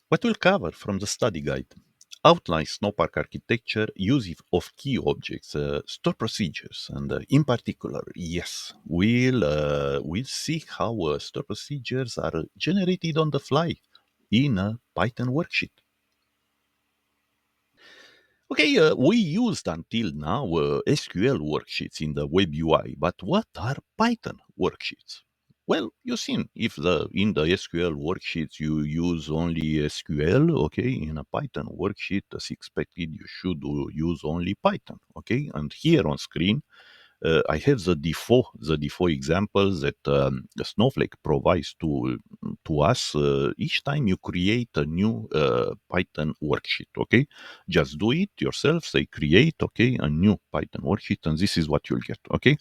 What we'll cover from the study guide: outline Snowpark architecture, use of key objects, store procedures, and in particular, yes, we'll see how store procedures are generated on the fly in a Python worksheet. Okay, we used until now SQL worksheets in the web UI, but what are Python worksheets? Well, you see, if the in the SQL worksheets you use only SQL, okay, in a Python worksheet, as expected, you should use only Python, okay. And here on screen, I have the default examples that Snowflake provides to us each time you create a new Python worksheet. Okay, just do it yourself. Say create, okay, a new Python worksheet, and this is what you'll get. Okay,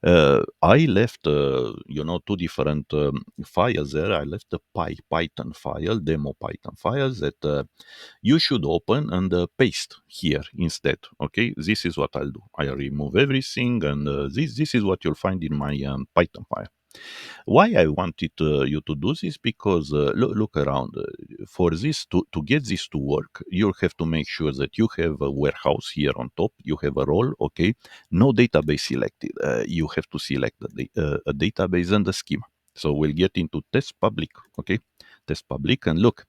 I left two different files there. I left the Python file, demo Python files that you should open and paste here instead. Okay, this is what I'll do. I'll remove everything, and this is what you'll find in my Python file. Why I wanted you to do this? Because look around. For this to get this to work, you'll have to make sure that you have a warehouse here on top. You have a role, okay? No database selected. You have to select a database and the schema. So we'll get into test public, okay? Test public, and look,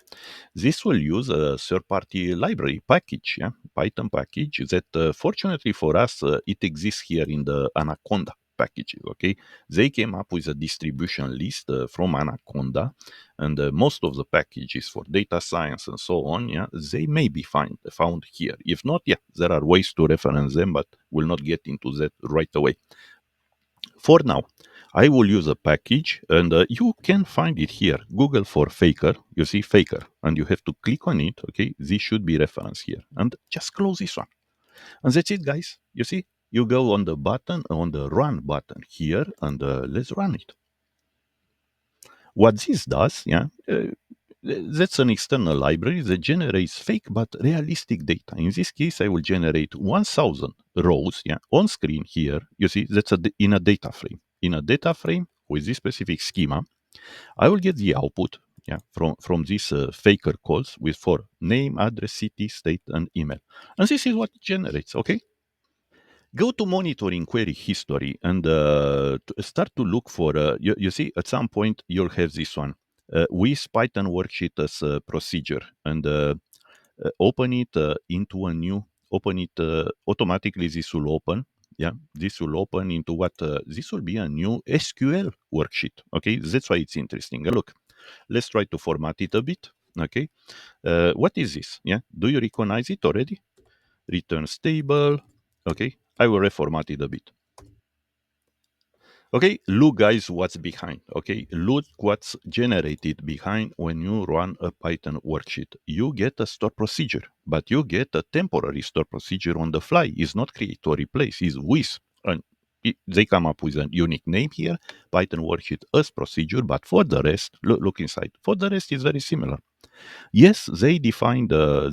this will use a third-party library package, yeah, Python package that, fortunately for us, it exists here in the Anaconda packages. Okay, they came up with a distribution list from Anaconda, and most of the packages for data science and so on, yeah, they may be found here. If not, yeah, there are ways to reference them, but we'll not get into that right away. For now, I will use a package, and you can find it here. Google for Faker. You see Faker, and you have to click on it. Okay, this should be reference here, and just close this one, and that's it, guys. You see, you go on the button, on the run button here, and let's run it. What this does, yeah, that's an external library that generates fake but realistic data. In this case, I will generate 1,000 rows, yeah, on screen here. You see, that's in a data frame. In a data frame with this specific schema, I will get the output, yeah, from these faker calls with for name, address, city, state, and email. And this is what it generates, okay? Go to monitoring query history and start to look for, you see, at some point you'll have this one. With Python worksheet as a procedure, and open it into a new, open it automatically. This will open. Yeah, this will open into what? This will be a new SQL worksheet. Okay, that's why it's interesting. Look, let's try to format it a bit. Okay, what is this? Yeah, do you recognize it already? Return stable. Okay, I will reformat it a bit. Okay, look, guys, what's behind. Okay, look what's generated behind when you run a Python worksheet. You get a store procedure, but you get a temporary store procedure on the fly. It's not create or replace, it's with. And they come up with a unique name here, Python worksheet as procedure, but for the rest, look inside. For the rest, it's very similar. Yes, they define the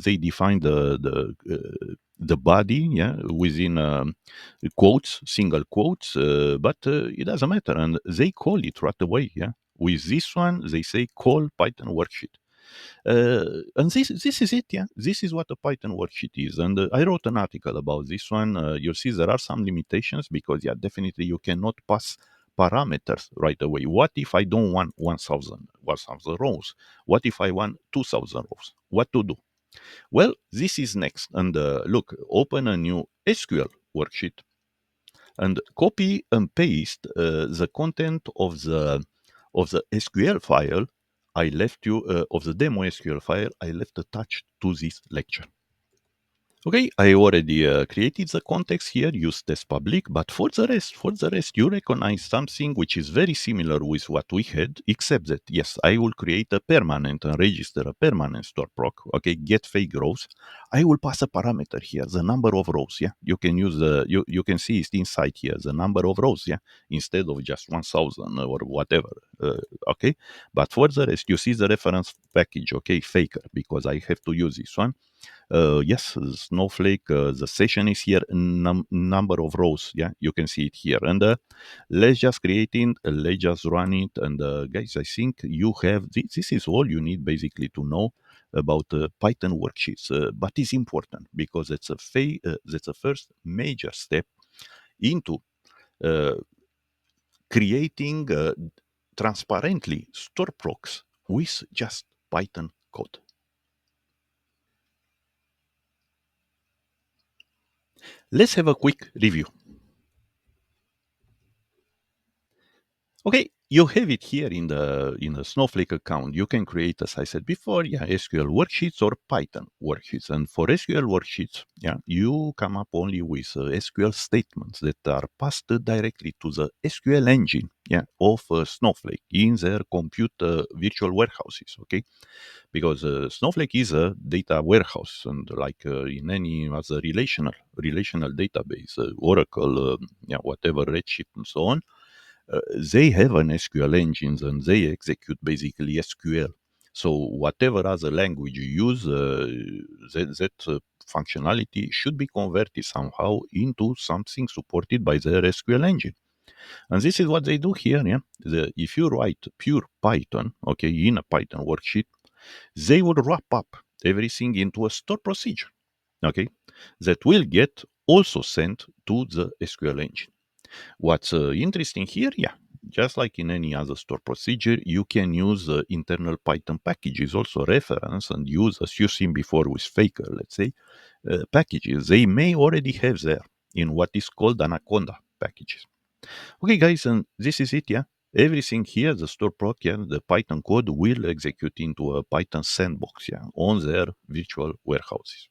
body, yeah, within quotes, single quotes, but it doesn't matter, and they call it right away. Yeah, with this one, they say call Python worksheet. And this is it. Yeah, this is what a Python worksheet is. And I wrote an article about this one. You'll see there are some limitations because, yeah, definitely you cannot pass parameters right away. What if I don't want 1,000 rows? What if I want 2,000 rows? What to do? Well, this is next. And look, open a new SQL worksheet and copy and paste the content of the SQL file I left you, of the demo SQL file I left attached to this lecture. Okay, I already created the context here, use test public, but for the rest, you recognize something which is very similar with what we had, except that, yes, I will create a permanent and register a permanent store proc, okay, get fake rows. I will pass a parameter here, the number of rows, yeah, you can use you can see it inside here, the number of rows, yeah, instead of just 1,000 or whatever, okay, but for the rest, you see the reference package, okay, faker, because I have to use this one. Yes, Snowflake, the session is here, number of rows. Yeah, you can see it here. And let's just create it, let's just run it. And guys, I think you have this is all you need basically to know about Python worksheets, but it's important because that's a first major step into uh, creating transparently store procs with just Python code. Let's have a quick review. Okay, you have it here in the Snowflake account. You can create, as I said before, yeah, SQL worksheets or Python worksheets. And for SQL worksheets, yeah, you come up only with SQL statements that are passed directly to the SQL engine, yeah, of Snowflake in their compute virtual warehouses. Okay, because Snowflake is a data warehouse, and like in any other relational database, Oracle, yeah, whatever, Redshift, and so on, they have an SQL engines and they execute basically SQL. So whatever other language you use, that functionality should be converted somehow into something supported by their SQL engine. And this is what they do here. Yeah, if you write pure Python, okay, in a Python worksheet, they would wrap up everything into a store procedure, okay, that will get also sent to the SQL engine. What's interesting here, yeah, just like in any other store procedure, you can use internal Python packages, also reference and use, as you've seen before with Faker, let's say, packages. They may already have there in what is called Anaconda packages. Okay, guys, and this is it, yeah. Everything here, the store proc, yeah, the Python code will execute into a Python sandbox, yeah, on their virtual warehouses.